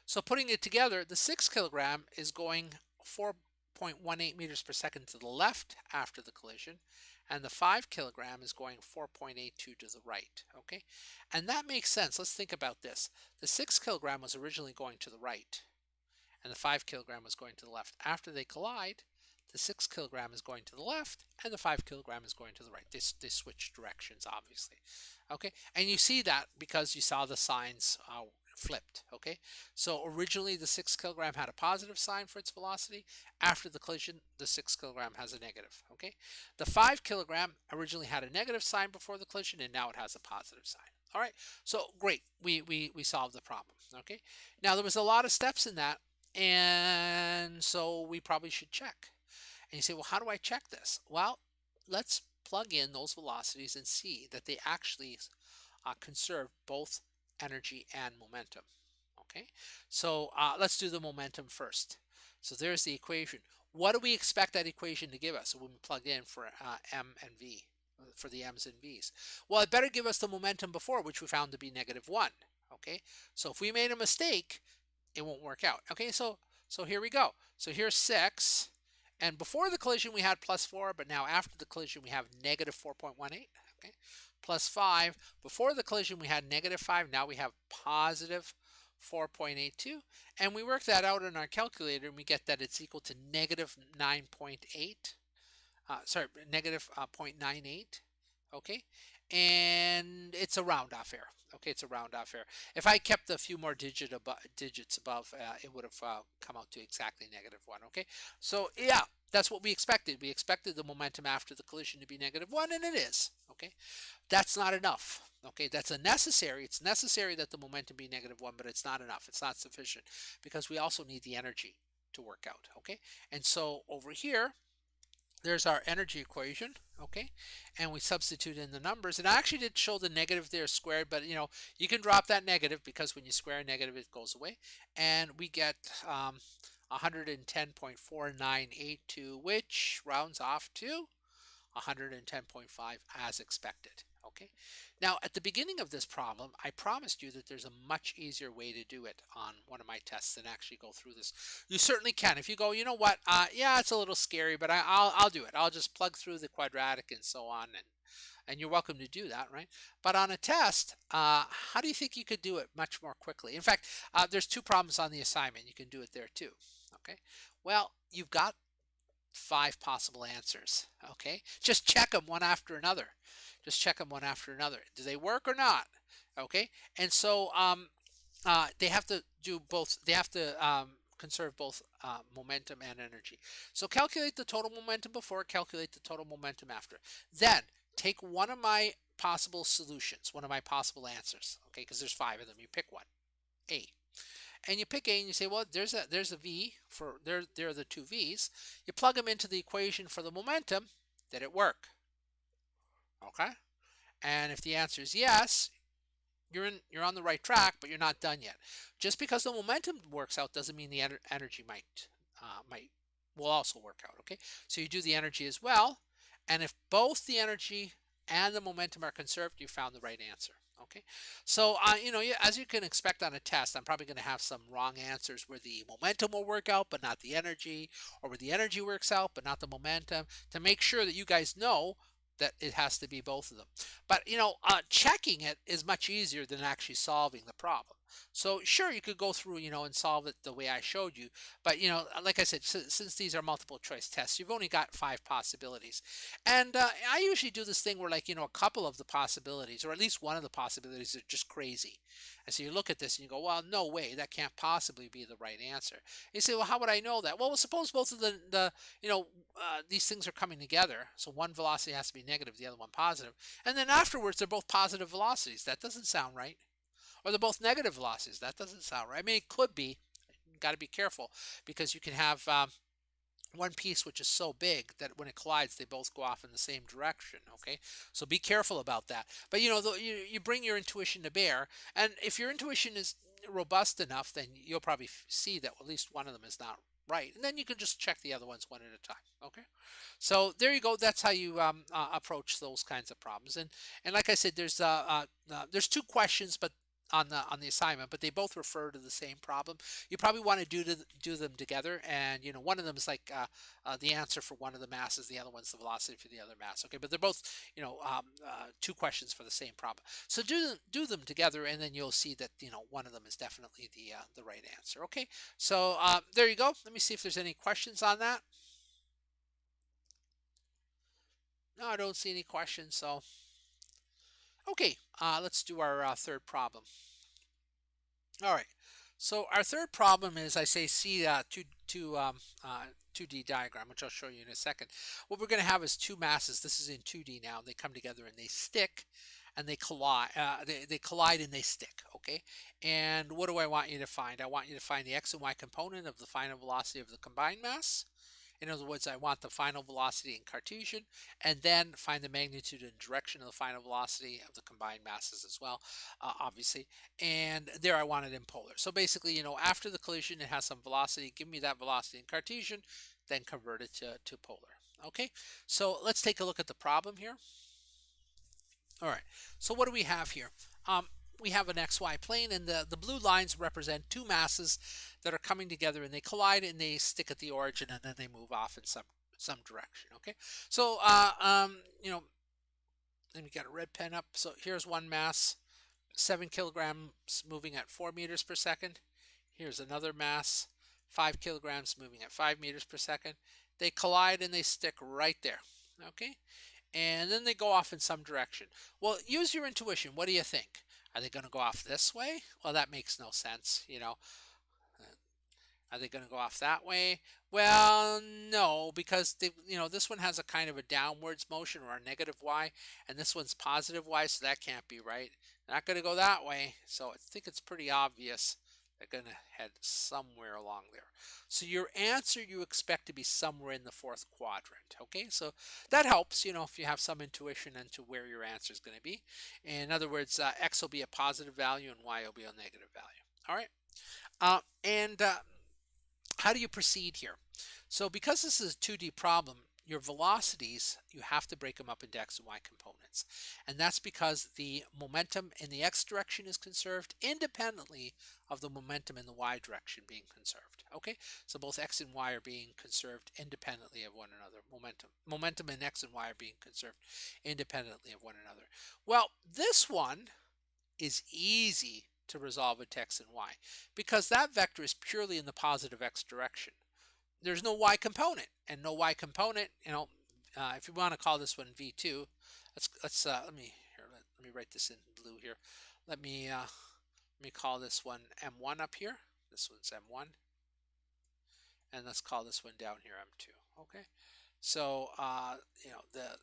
so putting it together, the 6 kilogram is going 4 4.18 meters per second to the left after the collision, and the 5 kilogram is going 4.82 to the right, okay? And that makes sense. Let's think about this. The 6 kilogram was originally going to the right, and the 5 kilogram was going to the left. After they collide, the 6 kilogram is going to the left, and the 5 kilogram is going to the right. They switch directions, obviously. Okay, and you see that because you saw the signs flipped. Okay, so originally the 6 kilogram had a positive sign for its velocity. After the collision, the 6 kilogram has a negative. Okay, the 5 kilogram originally had a negative sign before the collision, and now it has a positive sign. All right, so great, we solved the problem. Okay, now there was a lot of steps in that, and so we probably should check. And you say, well, how do I check this? Well, let's plug in those velocities and see that they actually conserve both energy and momentum. Okay, so let's do the momentum first. So there's the equation. What do we expect that equation to give us when we plug in for m and v, for the m's and v's? Well, it better give us the momentum before, which we found to be -1. Okay, so if we made a mistake, it won't work out. Okay, so here we go. So here's 6. And before the collision, we had +4, but now after the collision, we have -4.18. Okay, +5. Before the collision, we had -5. Now we have +4.82. And we work that out in our calculator, and we get that it's equal to -9.8. Sorry, -0.98. Okay, and it's a round off error. Okay, it's a round off error. If I kept a few more digits above, it would have come out to exactly -1. Okay, so yeah, that's what we expected. We expected the momentum after the collision to be -1, and it is. Okay, that's not enough. Okay, it's necessary that the momentum be -1, but it's not enough. It's not sufficient because we also need the energy to work out. Okay, and so over here, there's our energy equation, okay, and we substitute in the numbers. And I actually did show the negative there squared, but you can drop that negative because when you square a negative, it goes away, and we get 110.4982, which rounds off to 110.5 as expected. Okay, now at the beginning of this problem, I promised you that there's a much easier way to do it on one of my tests than actually go through this. You certainly can. If you go, you know what, yeah, it's a little scary, but I'll do it. I'll just plug through the quadratic and so on, and you're welcome to do that, right? But on a test, how do you think you could do it much more quickly? In fact, there's 2 problems on the assignment. You can do it there too. Okay, well, you've got 5 possible answers. Okay, just check them one after another. Just check them one after another. Do they work or not? Okay, and so they have to do both. They have to conserve both momentum and energy. So calculate the total momentum before, calculate the total momentum after. Then take one of my possible solutions, one of my possible answers. Okay, because there's 5 of them. You pick one, A. And you pick A and you say, well, there's a V for there are the 2 V's. You plug them into the equation for the momentum. Did it work? Okay. And if the answer is yes, you're on the right track, but you're not done yet. Just because the momentum works out doesn't mean the energy will also work out. Okay. So you do the energy as well, and if both the energy and the momentum are conserved, you found the right answer. Okay, so as you can expect on a test, I'm probably going to have some wrong answers where the momentum will work out but not the energy, or where the energy works out but not the momentum, to make sure that you guys know that it has to be both of them. But checking it is much easier than actually solving the problem. So sure, you could go through and solve it the way I showed you, but like I said, since these are multiple choice tests, you've only got 5 possibilities. And I usually do this thing where, like, a couple of the possibilities, or at least one of the possibilities, are just crazy. And so you look at this and you go, well, no way, that can't possibly be the right answer. And you say, well, how would I know that? Well, suppose both of these things are coming together. So one velocity has to be negative, the other one positive. And then afterwards, they're both positive velocities. That doesn't sound right. Or they're both negative velocities. That doesn't sound right. I mean, it could be. You've got to be careful, because you can have one piece which is so big that when it collides, they both go off in the same direction. Okay, so be careful about that. But you bring your intuition to bear, and if your intuition is robust enough, then you'll probably see that at least one of them is not right, and then you can just check the other ones one at a time. Okay, so there you go. That's how you approach those kinds of problems. And like I said, there's 2 questions, but on the assignment, but they both refer to the same problem. You probably want to do them together, and one of them is like the answer for one of the masses, the other one's the velocity for the other mass. Okay, but they're both two questions for the same problem. So do them together, and then you'll see that one of them is definitely the right answer. Okay, so there you go. Let me see if there's any questions on that. No, I don't see any questions. So okay, let's do our third problem. All right. So our third problem is, I say, see 2D diagram, which I'll show you in a second. What we're going to have is two masses. This is in 2D now. They come together and they stick, and they collide. They collide and they stick. Okay. And what do I want you to find? I want you to find the x and y component of the final velocity of the combined mass. In other words, I want the final velocity in Cartesian, and then find the magnitude and direction of the final velocity of the combined masses as well, obviously. And there I want it in polar. So basically, after the collision, it has some velocity. Give me that velocity in Cartesian, then convert it to polar. Okay, so let's take a look at the problem here. All right, so what do we have here? We have an xy plane, and the blue lines represent two masses that are coming together, and they collide and they stick at the origin, and then they move off in some direction. Okay, so let me get a red pen up. So here's one mass, 7 kilograms, moving at 4 meters per second. Here's another mass, 5 kilograms, moving at 5 meters per second. They collide and they stick right there. Okay, and then they go off in some direction. Well, use your intuition. What do you think? Are they going to go off this way? Well, that makes no sense. Are they going to go off that way? Well, no, because this one has a kind of a downwards motion, or a negative y, and this one's positive y, so that can't be right. They're not going to go that way, so I think it's pretty obvious they're going to head somewhere along there. So your answer, you expect to be somewhere in the fourth quadrant. Okay, so that helps, if you have some intuition into where your answer is going to be. In other words, x will be a positive value and y will be a negative value. All right, and how do you proceed here? So because this is a 2D problem, your velocities, you have to break them up into x and y components. And that's because the momentum in the x direction is conserved independently of the momentum in the y direction being conserved. Okay, so both x and y are being conserved independently of one another. Momentum in x and y are being conserved independently of one another. Well, this one is easy to resolve into x and y because that vector is purely in the positive x direction. There's no y component, and no y component, if you want to call this one v2, let me write this in blue here. Let me call this one m1 up here. This one's m1, and let's call this one down here m2. Okay, so the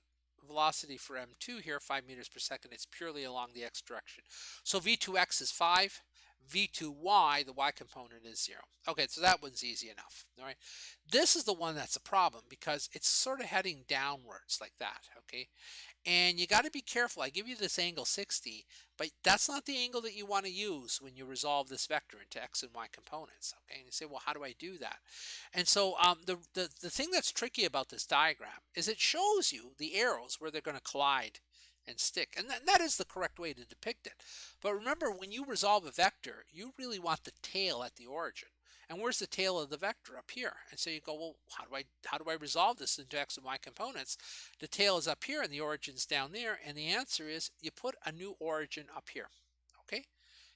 velocity for m2 here, 5 meters per second, it's purely along the x direction. So v2x is 5. v2y, the y component, is 0. Okay, so that one's easy enough. All right, this is the one that's a problem because it's sort of heading downwards like that. Okay, and you got to be careful. I give you this angle 60, but that's not the angle that you want to use when you resolve this vector into x and y components. Okay, and you say, well, how do I do that? And so the thing that's tricky about this diagram is it shows you the arrows where they're going to collide and stick, and that is the correct way to depict it. But remember, when you resolve a vector, you really want the tail at the origin. And where's the tail of the vector? Up here. And so you go, well, how do I resolve this into x and y components? The tail is up here and the origin's down there, and the answer is you put a new origin up here. Okay,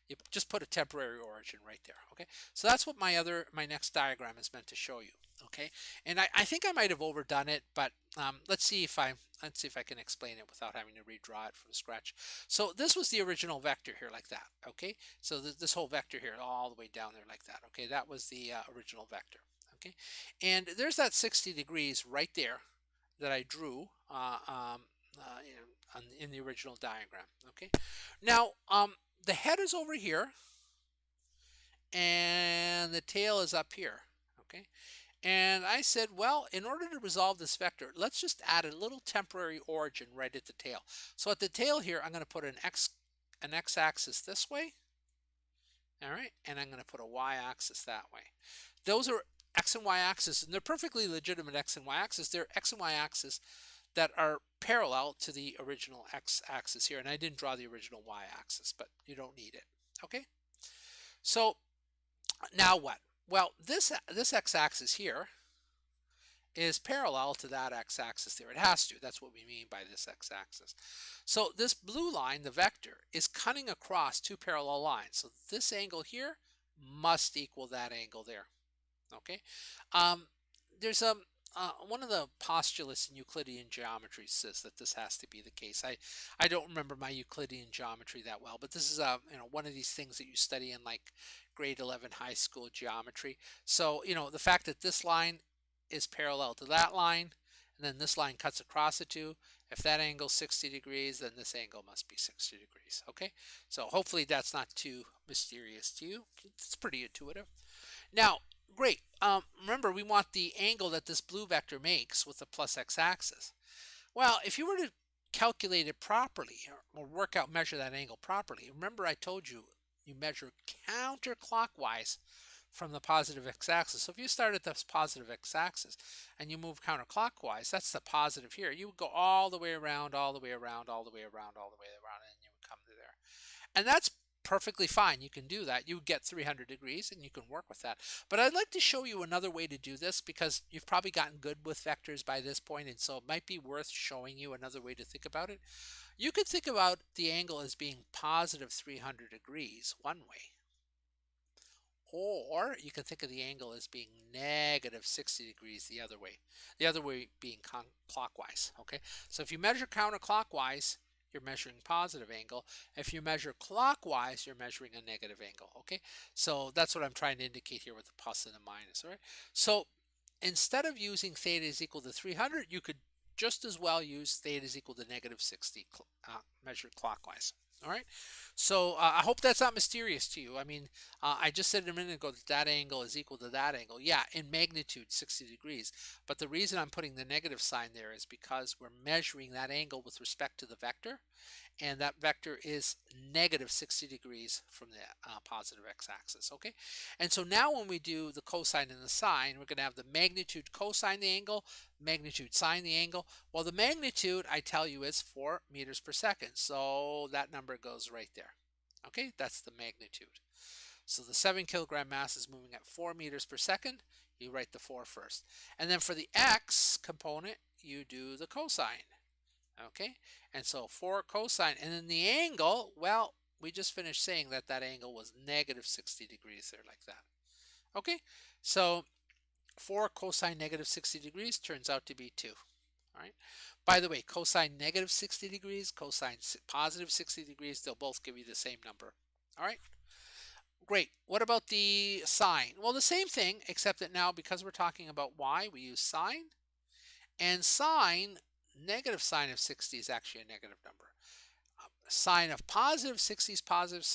you just put a temporary origin right there. Okay, so that's what my next diagram is meant to show you. Okay, and I think I might have overdone it, but let's see if I can explain it without having to redraw it from scratch. So this was the original vector here, like that. Okay, so this whole vector here, all the way down there like that. Okay, that was the original vector. Okay, and there's that 60 degrees right there that I drew in the original diagram. Okay, now the head is over here and the tail is up here. Okay, and I said, well, in order to resolve this vector, let's just add a little temporary origin right at the tail. So at the tail here, I'm going to put an x-axis this way. All right, and I'm going to put a y-axis that way. Those are x and y-axis, and they're perfectly legitimate x and y-axis. They're x and y-axis that are parallel to the original x-axis here. And I didn't draw the original y-axis, but you don't need it. Okay, so now what? Well, this x-axis here is parallel to that x-axis there. It has to. That's what we mean by this x-axis. So this blue line, the vector, is cutting across two parallel lines. So this angle here must equal that angle there. Okay. Um, there's one of the postulates in Euclidean geometry says that this has to be the case. I don't remember my Euclidean geometry that well, but this is one of these things that you study in like grade 11 high school geometry. So the fact that this line is parallel to that line, and then this line cuts across the two. If that angle is 60 degrees, then this angle must be 60 degrees. Okay, so hopefully that's not too mysterious to you. It's pretty intuitive. Now, great. Remember, we want the angle that this blue vector makes with the plus x-axis. Well, if you were to calculate it properly or measure that angle properly, remember I told you you measure counterclockwise from the positive x-axis. So if you start at the positive x-axis and you move counterclockwise, that's the positive here. You would go all the way around, all the way around, all the way around, all the way around, and you would come to there. And that's perfectly fine. You can do that. You get 300 degrees and you can work with that. But I'd like to show you another way to do this because you've probably gotten good with vectors by this point, and so it might be worth showing you another way to think about it. You could think about the angle as being positive 300 degrees one way, or you can think of the angle as being negative 60 degrees the other way being clockwise. Okay, so if you measure counterclockwise, you're measuring positive angle. If you measure clockwise, you're measuring a negative angle. Okay, so that's what I'm trying to indicate here with the plus and the minus. All right, so instead of using theta is equal to 300, you could just as well use theta is equal to negative 60 measured clockwise. All right, so I hope that's not mysterious to you. I mean, I just said a minute ago that that angle is equal to that angle. Yeah, in magnitude 60 degrees. But the reason I'm putting the negative sign there is because we're measuring that angle with respect to the vector, and that vector is negative 60 degrees from the positive x-axis. Okay, and so now when we do the cosine and the sine, we're going to have the magnitude cosine the angle, magnitude sine the angle. Well, the magnitude, I tell you, is 4 meters per second, so that number goes right there. Okay, that's the magnitude. So the 7 kilogram mass is moving at 4 meters per second. You write the 4 first. And then for the x component, you do the cosine. Okay, and so 4 cosine, and then the angle, well, we just finished saying that that angle was negative 60 degrees there, like that. Okay, so 4 cosine negative 60 degrees turns out to be 2. All right. By the way, cosine negative 60 degrees, cosine positive 60 degrees, they'll both give you the same number. All right. Great. What about the sine? Well, the same thing, except that now because we're talking about y, we use sine. And sine, negative sine of 60 is actually a negative number. Sine of positive 60 is positive,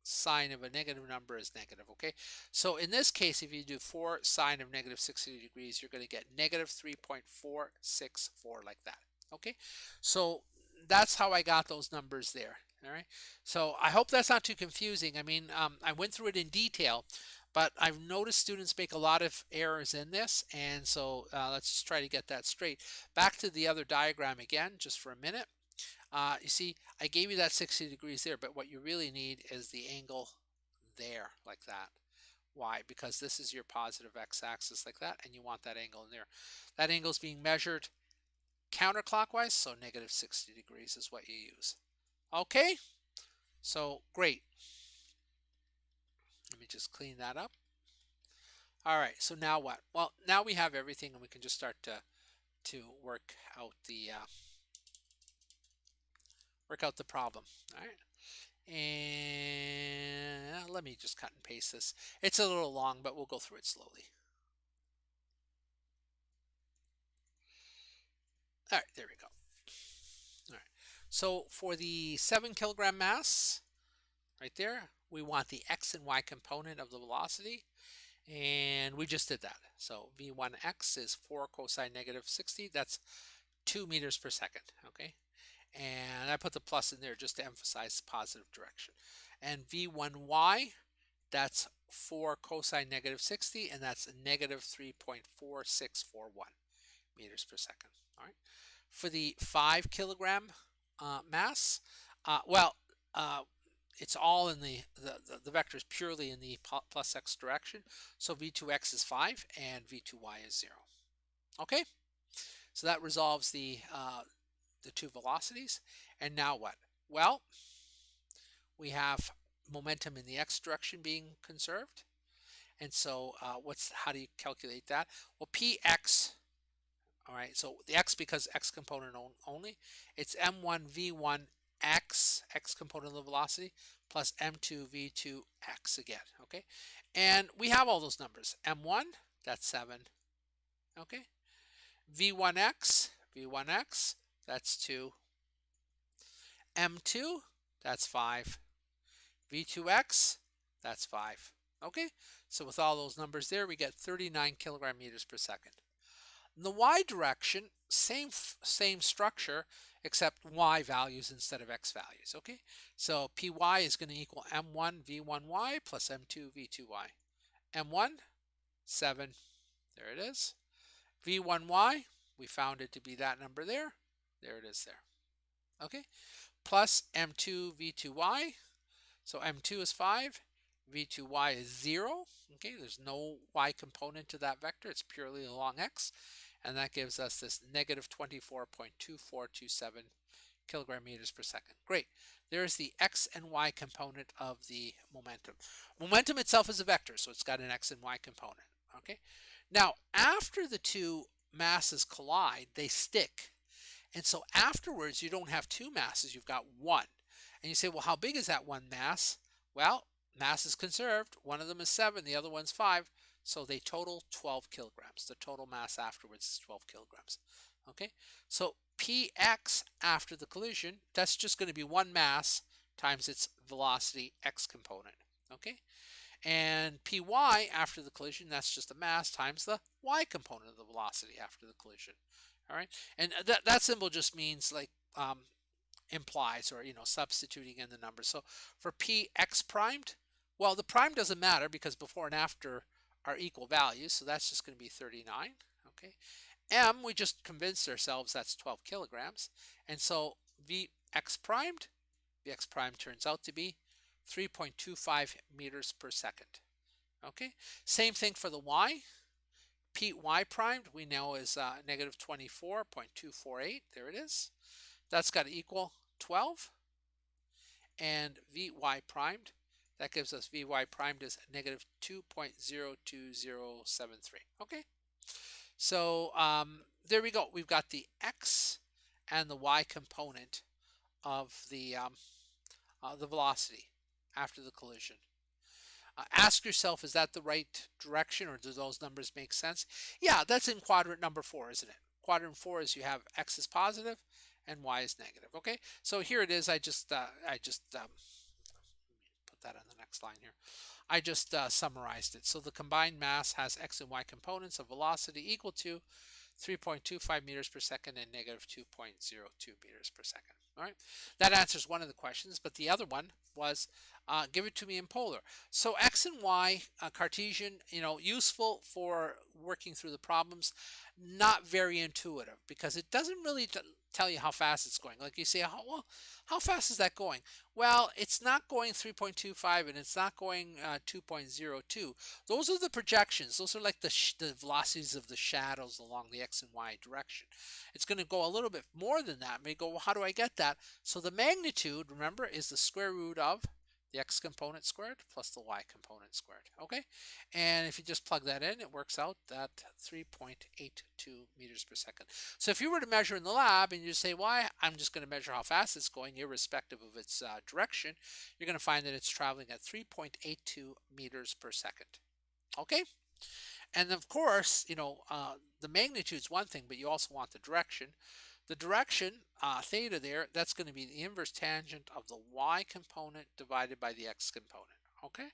sine of a negative number is negative, okay? So in this case, if you do 4 sine of negative 60 degrees, you're going to get negative 3.464 like that, okay? So that's how I got those numbers there, all right? So I hope that's not too confusing. I mean, I went through it in detail, but I've noticed students make a lot of errors in this, and so let's just try to get that straight. Back to the other diagram again, just for a minute. You see, I gave you that 60 degrees there, but what you really need is the angle there, like that. Why? Because this is your positive x-axis like that, and you want that angle in there. That angle is being measured counterclockwise, so negative 60 degrees is what you use. Okay, so great. Let me just clean that up. All right, so now what? Well, now we have everything, and we can just start to work out the problem. All right. And let me just cut and paste this. It's a little long, but we'll go through it slowly. All right, there we go. All right. So for the 7 kilogram mass, right there, we want the x and y component of the velocity. And we just did that. So v1x is 4 cosine negative 60. That's 2 meters per second. Okay. And I put the plus in there just to emphasize the positive direction. And v1y, that's 4 cosine negative 60, and that's negative 3.4641 meters per second. All right. For the 5 kilogram mass, well, it's all in the vector is purely in the plus x direction. So v2x is 5 and v2y is 0. Okay, so that resolves the two velocities. And now what? Well, we have momentum in the x direction being conserved. And so how do you calculate that? Well, px, all right, so the x, because x component only, it's m1 v1 x component of the velocity plus m2 v2 x again, okay? And we have all those numbers. M1, that's 7, okay? v1x, that's 2. M2, that's 5. V2x, that's 5. Okay, so with all those numbers there, we get 39 kilogram meters per second. In the y direction, same structure, except y values instead of x values. Okay, so py is going to equal m1 v1y plus m2 v2y. M1, 7. There it is. v1y, we found it to be that number there. There it is there. Okay, plus m2 v2y. So m2 is 5, v2y is 0. Okay, there's no y component to that vector. It's purely along x. And that gives us this negative 24.2427 kilogram meters per second. Great. There's the x and y component of the momentum. Momentum itself is a vector, so it's got an x and y component. Okay. Now, after the two masses collide, they stick. And so afterwards, you don't have two masses, you've got one. And you say, well, how big is that one mass? Well, mass is conserved. One of them is 7, the other one's 5. So they total 12 kilograms. The total mass afterwards is 12 kilograms. Okay, so px after the collision, that's just going to be one mass times its velocity x component. Okay, and py after the collision, that's just a mass times the y component of the velocity after the collision. All right, and that symbol just means like implies, or substituting in the numbers. So for px primed, well, the prime doesn't matter because before and after are equal values, so that's just going to be 39. Okay, m, we just convinced ourselves that's 12 kilograms, and so vx primed turns out to be 3.25 meters per second. Okay, same thing for the y. py primed we know is negative 24.248. There it is. That's got to equal 12. And vy primed, that gives us vy primed is negative 2.02073. Okay, so there we go. We've got the x and the y component of the velocity after the collision. Ask yourself, is that the right direction, or do those numbers make sense? Yeah, that's in quadrant number 4, isn't it? Quadrant 4 is you have x is positive and y is negative. Okay, so here it is. I just put that on the next line here. I just summarized it. So the combined mass has x and y components of velocity equal to 3.25 meters per second and negative 2.02 meters per second. All right, that answers one of the questions, but the other one was give it to me in polar. So x and y, Cartesian, useful for working through the problems, not very intuitive because it doesn't really tell you how fast it's going. Like you say, how fast is that going? Well, it's not going 3.25 and it's not going 2.02. Those are the projections. Those are like the velocities of the shadows along the x and y direction. It's going to go a little bit more than that. May go, well, how do I get that? So the magnitude, remember, is the square root of the x component squared plus the y component squared. Okay, and if you just plug that in, it works out at 3.82 meters per second. So if you were to measure in the lab and you say, well, I'm just going to measure how fast it's going irrespective of its direction, you're going to find that it's traveling at 3.82 meters per second. Okay, and of course, the magnitude is one thing, but you also want the direction. The direction, theta there, that's going to be the inverse tangent of the y component divided by the x component. Okay,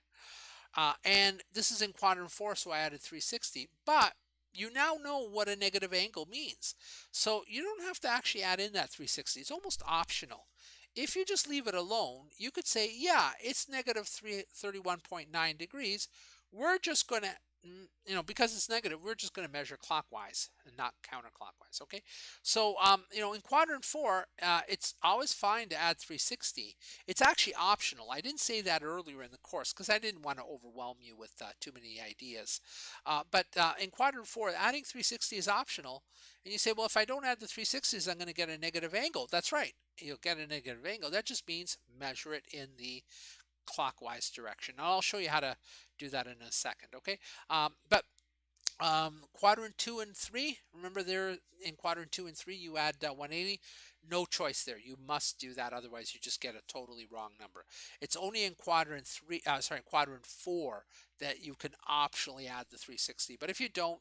and this is in quadrant 4, so I added 360. But you now know what a negative angle means, so you don't have to actually add in that 360. It's almost optional. If you just leave it alone, you could say, yeah, it's negative 31.9 degrees. We're just going to because it's negative, we're just going to measure clockwise and not counterclockwise. Okay. So, in quadrant 4, it's always fine to add 360. It's actually optional. I didn't say that earlier in the course because I didn't want to overwhelm you with too many ideas. But in quadrant 4, adding 360 is optional. And you say, well, if I don't add the 360s, I'm going to get a negative angle. That's right. You'll get a negative angle. That just means measure it in the clockwise direction. Now, I'll show you how to do that in a second, okay? But quadrant 2 and 3, remember there in quadrant 2 and 3 you add 180. No choice there. You must do that, otherwise you just get a totally wrong number. It's only in quadrant 4 that you can optionally add the 360. But if you don't,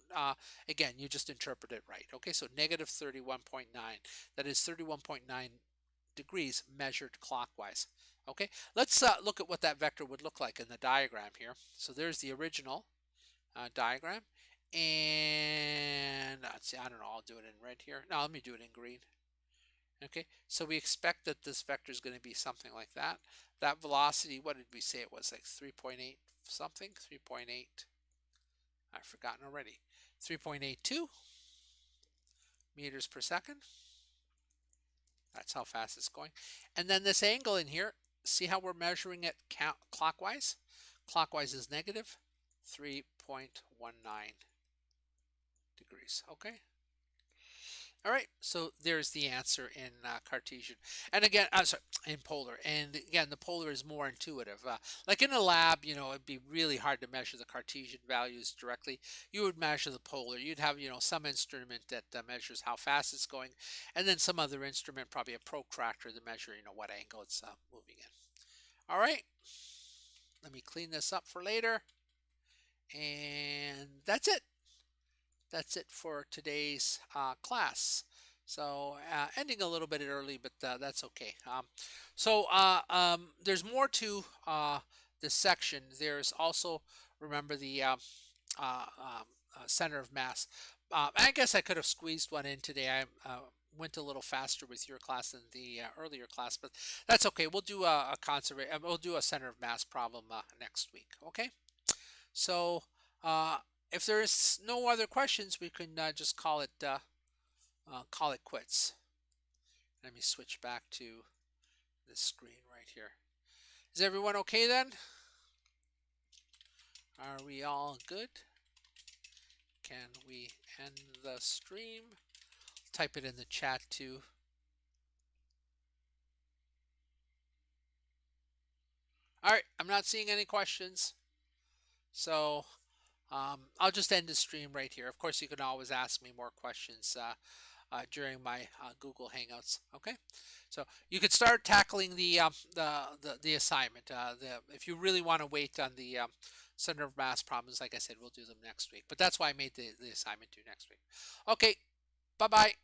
again, you just interpret it right. Okay, so negative 31.9. That is 31.9 degrees measured clockwise. Okay, let's look at what that vector would look like in the diagram here. So there's the original diagram. And let's see, I don't know, I'll do it in red here. No, let me do it in green. Okay, so we expect that this vector is going to be something like that. That velocity, what did we say it was? Like 3.8 something? 3.8, I've forgotten already. 3.82 meters per second. That's how fast it's going. And then this angle in here, see how we're measuring it clockwise? Clockwise is negative 3.19 degrees. Okay. All right, so there's the answer in Cartesian. And again, sorry, in polar. And again, the polar is more intuitive. Like in a lab, it'd be really hard to measure the Cartesian values directly. You would measure the polar. You'd have, some instrument that measures how fast it's going, and then some other instrument, probably a protractor, to measure, what angle it's moving in. All right, let me clean this up for later. And that's it. That's it for today's class. So ending a little bit early, but that's okay. There's more to this section. There's also, remember, the center of mass. I guess I could have squeezed one in today. I went a little faster with your class than the earlier class, but that's okay. We'll do we'll do a center of mass problem next week. Okay. So if there's no other questions, we can just call it quits. Let me switch back to this screen right here. Is everyone okay then? Are we all good? Can we end the stream? Type it in the chat too. All right, I'm not seeing any questions. So I'll just end the stream right here. Of course, you can always ask me more questions during my Google Hangouts. Okay, so you could start tackling the assignment. If you really want to wait on the center of mass problems, like I said, we'll do them next week. But that's why I made the assignment due next week. Okay, bye bye.